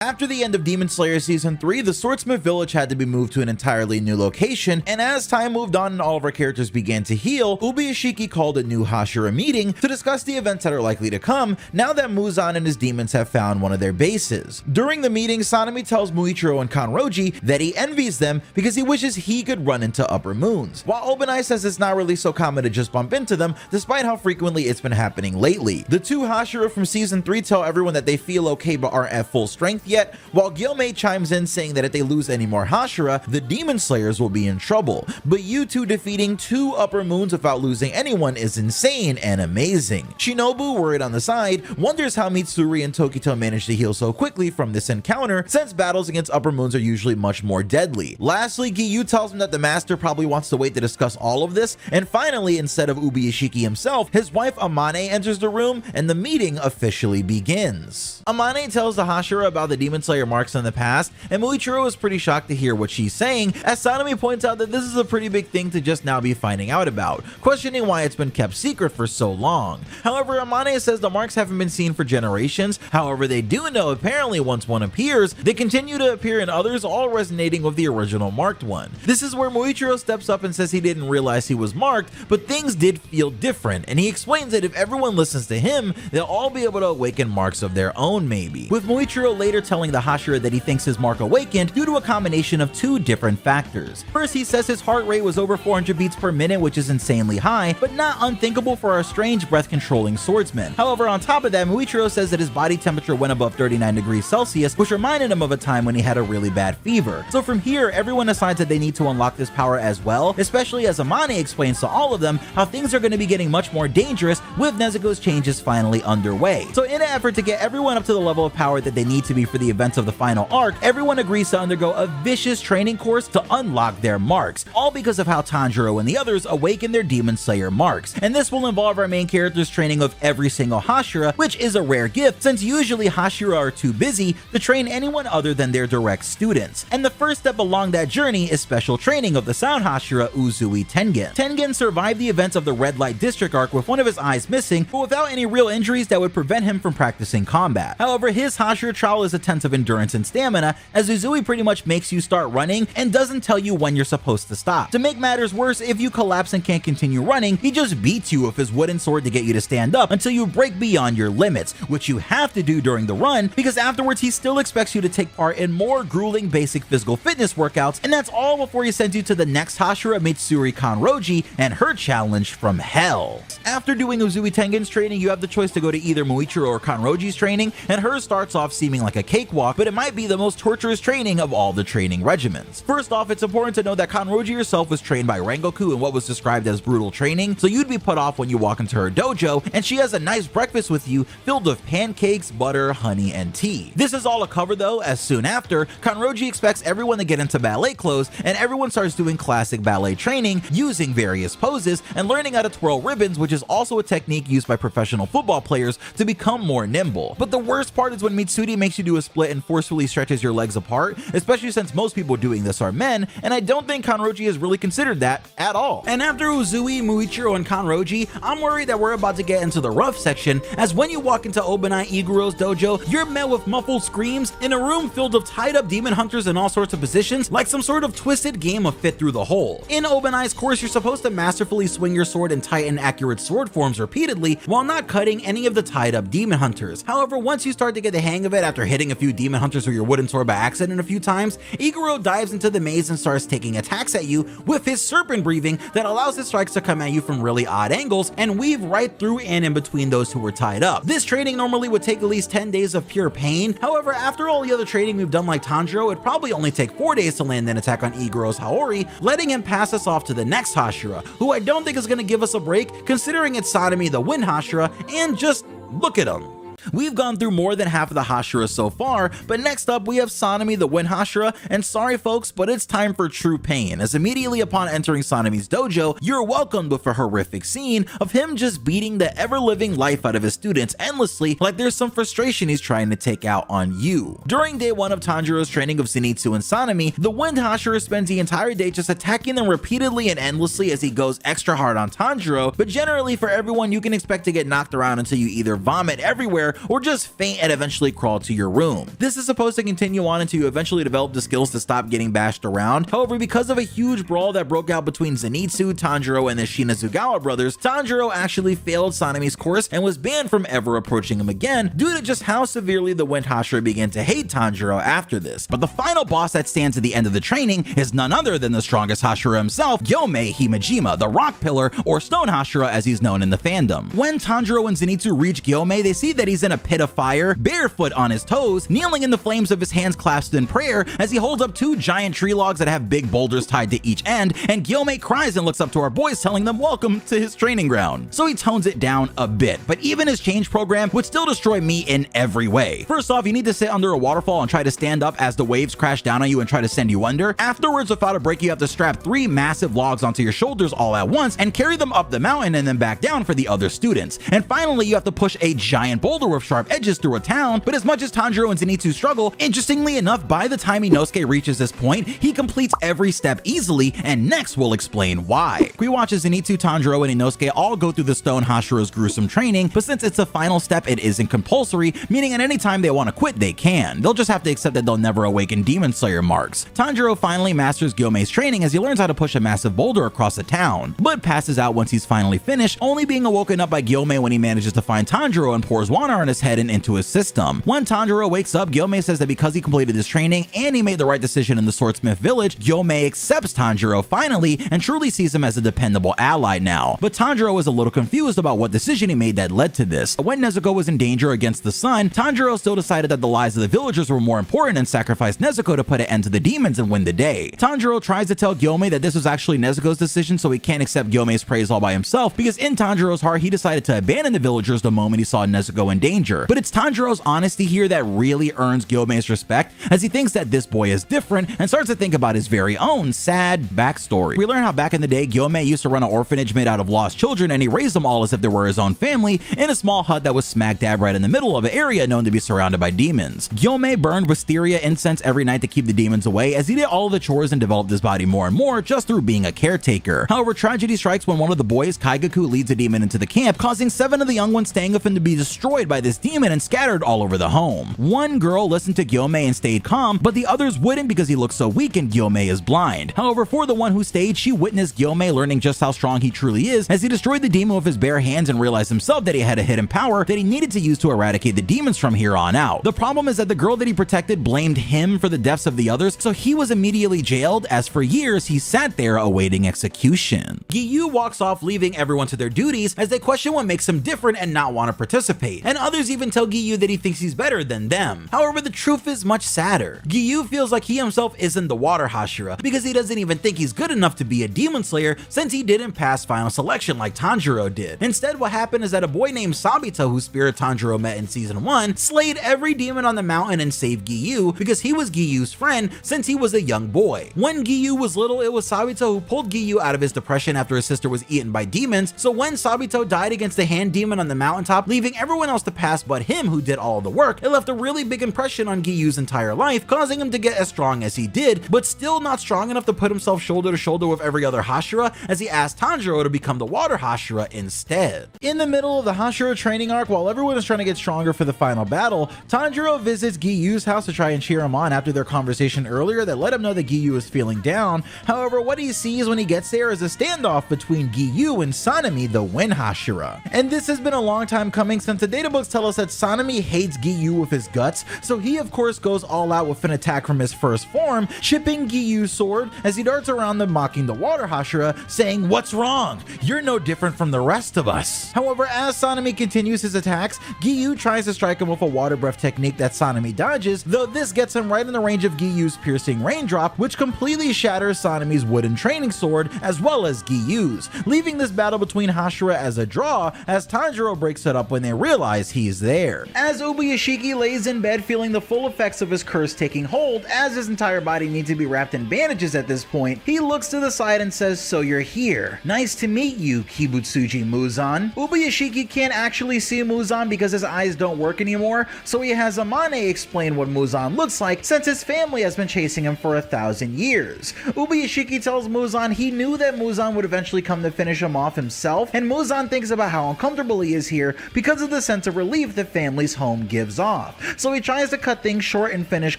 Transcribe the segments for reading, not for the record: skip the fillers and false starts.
After the end of Demon Slayer Season 3, the Swordsmith Village had to be moved to an entirely new location, and as time moved on and all of our characters began to heal, Ubuyashiki called a new Hashira meeting to discuss the events that are likely to come now that Muzan and his demons have found one of their bases. During the meeting, Sanemi tells Muichiro and Kanroji that he envies them because he wishes he could run into upper moons, while Obanai says it's not really so common to just bump into them despite how frequently it's been happening lately. The two Hashira from Season 3 tell everyone that they feel okay but aren't at full strength yet, while Gyomei chimes in saying that if they lose any more Hashira, the Demon Slayers will be in trouble. But you two defeating 2 upper moons without losing anyone is insane and amazing. Shinobu, worried on the side, wonders how Mitsuri and Tokito managed to heal so quickly from this encounter, since battles against upper moons are usually much more deadly. Lastly, Giyu tells him that the master probably wants to wait to discuss all of this, and finally, instead of Ubuyashiki himself, his wife Amane enters the room and the meeting officially begins. Amane tells the Hashira about the Demon Slayer marks in the past, and Muichiro is pretty shocked to hear what she's saying, as Sanemi points out that this is a pretty big thing to just now be finding out about, questioning why it's been kept secret for so long. However, Amane says the marks haven't been seen for generations. However, they do know apparently once one appears, they continue to appear in others, all resonating with the original marked one. This is where Muichiro steps up and says he didn't realize he was marked, but things did feel different, and he explains that if everyone listens to him, they'll all be able to awaken marks of their own maybe, with Muichiro later telling the Hashira that he thinks his mark awakened due to a combination of 2 different factors. First, he says his heart rate was over 400 beats per minute, which is insanely high, but not unthinkable for a strange breath-controlling swordsman. However, on top of that, Muichiro says that his body temperature went above 39 degrees Celsius, which reminded him of a time when he had a really bad fever. So from here, everyone decides that they need to unlock this power as well, especially as Amane explains to all of them how things are going to be getting much more dangerous with Nezuko's changes finally underway. So in an effort to get everyone up to the level of power that they need to be for the events of the final arc, everyone agrees to undergo a vicious training course to unlock their marks, all because of how Tanjiro and the others awaken their Demon Slayer marks. And this will involve our main characters training of every single Hashira, which is a rare gift since usually Hashira are too busy to train anyone other than their direct students. And the first step along that journey is special training of the Sound Hashira Uzui Tengen. Tengen survived the events of the Red Light District arc with one of his eyes missing, but without any real injuries that would prevent him from practicing combat. However, his Hashira trial is a tense of endurance and stamina, as Uzui pretty much makes you start running and doesn't tell you when you're supposed to stop. To make matters worse, if you collapse and can't continue running, he just beats you with his wooden sword to get you to stand up until you break beyond your limits, which you have to do during the run, because afterwards he still expects you to take part in more grueling basic physical fitness workouts, and that's all before he sends you to the next Hashira, Mitsuri Kanroji, and her challenge from hell. After doing Uzui Tengen's training, you have the choice to go to either Muichiro or Kanroji's training, and hers starts off seeming like a cakewalk, but it might be the most torturous training of all the training regimens. First off, it's important to know that Kanroji herself was trained by Rengoku in what was described as brutal training, so you'd be put off when you walk into her dojo, and she has a nice breakfast with you filled with pancakes, butter, honey, and tea. This is all a cover though, as soon after, Kanroji expects everyone to get into ballet clothes, and everyone starts doing classic ballet training, using various poses, and learning how to twirl ribbons, which is also a technique used by professional football players to become more nimble. But the worst part is when Mitsuri makes you do a split and forcefully stretches your legs apart, especially since most people doing this are men, and I don't think Kanroji has really considered that at all. And after Uzui, Muichiro, and Kanroji, I'm worried that we're about to get into the rough section, as when you walk into Obanai Iguro's dojo, you're met with muffled screams in a room filled with tied up demon hunters in all sorts of positions, like some sort of twisted game of fit through the hole. In Obanai's course, you're supposed to masterfully swing your sword in tight and accurate sword forms repeatedly while not cutting any of the tied up demon hunters. However, once you start to get the hang of it after hitting a few demon hunters with your wooden sword by accident a few times, Iguro dives into the maze and starts taking attacks at you with his serpent breathing that allows his strikes to come at you from really odd angles and weave right through and in between those who were tied up. This training normally would take at least 10 days of pure pain. However, after all the other training we've done like Tanjiro, it'd probably only take 4 days to land an attack on Iguro's Haori, letting him pass us off to the next Hashira, who I don't think is going to give us a break considering it's Sanemi the Wind Hashira, and just look at him. We've gone through more than half of the Hashira so far, but next up we have Sanemi the Wind Hashira, and sorry folks, but it's time for true pain, as immediately upon entering Sanemi's dojo, you're welcomed with a horrific scene of him just beating the ever-living life out of his students endlessly, like there's some frustration he's trying to take out on you. During day 1 of Tanjiro's training of Zenitsu and Sanemi, the Wind Hashira spends the entire day just attacking them repeatedly and endlessly as he goes extra hard on Tanjiro, but generally for everyone you can expect to get knocked around until you either vomit everywhere or just faint and eventually crawl to your room. This is supposed to continue on until you eventually develop the skills to stop getting bashed around. However, because of a huge brawl that broke out between Zenitsu, Tanjiro, and the Shinazugawa brothers, Tanjiro actually failed Sanemi's course and was banned from ever approaching him again due to just how severely the Wind Hashira began to hate Tanjiro after this. But the final boss that stands at the end of the training is none other than the strongest Hashira himself, Gyomei Himejima, the Rock Pillar, or Stone Hashira as he's known in the fandom. When Tanjiro and Zenitsu reach Gyomei, they see that he's in a pit of fire, barefoot on his toes, kneeling in the flames of his hands clasped in prayer as he holds up two giant tree logs that have big boulders tied to each end, and Gyomei cries and looks up to our boys telling them welcome to his training ground. So he tones it down a bit, but even his change program would still destroy me in every way. First off, you need to sit under a waterfall and try to stand up as the waves crash down on you and try to send you under. Afterwards, without a break, you have to strap 3 massive logs onto your shoulders all at once and carry them up the mountain and then back down for the other students. And finally, you have to push a giant boulder with sharp edges through a town. But as much as Tanjiro and Zenitsu struggle, interestingly enough, by the time Inosuke reaches this point, he completes every step easily, and next we'll explain why. We watch as Zenitsu, Tanjiro, and Inosuke all go through the Stone Hashira's gruesome training, but since it's the final step, it isn't compulsory, meaning at any time they want to quit, they can. They'll just have to accept that they'll never awaken Demon Slayer marks. Tanjiro finally masters Gyomei's training as he learns how to push a massive boulder across the town, but passes out once he's finally finished, only being awoken up by Gyomei when he manages to find Tanjiro and pours water on his head and into his system. When Tanjiro wakes up, Gyomei says that because he completed his training and he made the right decision in the Swordsmith village, Gyomei accepts Tanjiro finally and truly sees him as a dependable ally now. But Tanjiro is a little confused about what decision he made that led to this. When Nezuko was in danger against the sun, Tanjiro still decided that the lives of the villagers were more important and sacrificed Nezuko to put an end to the demons and win the day. Tanjiro tries to tell Gyomei that this was actually Nezuko's decision, so he can't accept Gyomei's praise all by himself, because in Tanjiro's heart he decided to abandon the villagers the moment he saw Nezuko in danger. But it's Tanjiro's honesty here that really earns Gyomei's respect, as he thinks that this boy is different and starts to think about his very own sad backstory. We learn how back in the day Gyomei used to run an orphanage made out of lost children, and he raised them all as if they were his own family in a small hut that was smack dab right in the middle of an area known to be surrounded by demons. Gyomei burned wisteria incense every night to keep the demons away, as he did all of the chores and developed his body more and more just through being a caretaker. However, tragedy strikes when one of the boys, Kaigaku, leads a demon into the camp, causing 7 of the young ones staying with him to be destroyed by this demon and scattered all over the home. One girl listened to Gyomei and stayed calm, but the others wouldn't because he looked so weak and Gyomei is blind. However, for the one who stayed, she witnessed Gyomei learning just how strong he truly is, as he destroyed the demon with his bare hands and realized himself that he had a hidden power that he needed to use to eradicate the demons from here on out. The problem is that the girl that he protected blamed him for the deaths of the others, so he was immediately jailed, as for years he sat there awaiting execution. Giyu walks off, leaving everyone to their duties as they question what makes him different and not want to participate, and others even tell Giyu that he thinks he's better than them. However, the truth is much sadder. Giyu feels like he himself isn't the Water Hashira because he doesn't even think he's good enough to be a Demon Slayer, since he didn't pass final selection like Tanjiro did. Instead, what happened is that a boy named Sabito, whose spirit Tanjiro met in season 1, slayed every demon on the mountain and saved Giyu because he was Giyu's friend since he was a young boy. When Giyu was little, it was Sabito who pulled Giyu out of his depression after his sister was eaten by demons, so when Sabito died against the hand demon on the mountaintop, leaving everyone else to pass but him who did all the work, it left a really big impression on Giyu's entire life, causing him to get as strong as he did, but still not strong enough to put himself shoulder to shoulder with every other Hashira, as he asked Tanjiro to become the Water Hashira instead. In the middle of the Hashira training arc, while everyone is trying to get stronger for the final battle, Tanjiro visits Giyu's house to try and cheer him on after their conversation earlier that let him know that Giyu is feeling down. However, what he sees when he gets there is a standoff between Giyu and Sanemi, the Wind Hashira. And this has been a long time coming, since the databooks tell us that Sanemi hates Giyu with his guts, so he of course goes all out with an attack from his first form, chipping Giyu's sword as he darts around them, mocking the Water Hashira, saying, "What's wrong? You're no different from the rest of us." However, as Sanemi continues his attacks, Giyu tries to strike him with a water breath technique that Sanemi dodges, though this gets him right in the range of Giyu's piercing raindrop, which completely shatters Sanemi's wooden training sword as well as Giyu's, leaving this battle between Hashira as a draw, as Tanjiro breaks it up when they realize he's there. As Ubuyashiki lays in bed feeling the full effects of his curse taking hold, as his entire body needs to be wrapped in bandages at this point, he looks to the side and says, "So you're here. Nice to meet you, Kibutsuji Muzan." Ubuyashiki can't actually see Muzan because his eyes don't work anymore, so he has Amane explain what Muzan looks like, since his family has been chasing him for 1,000 years. Ubuyashiki tells Muzan he knew that Muzan would eventually come to finish him off himself, and Muzan thinks about how uncomfortable he is here because of the sense of relief the family's home gives off. So he tries to cut things short and finish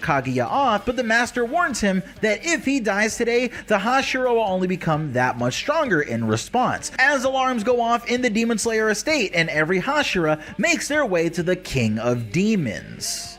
Kaguya off, but the master warns him that if he dies today, the Hashira will only become that much stronger in response, as alarms go off in the Demon Slayer estate and every Hashira makes their way to the King of Demons.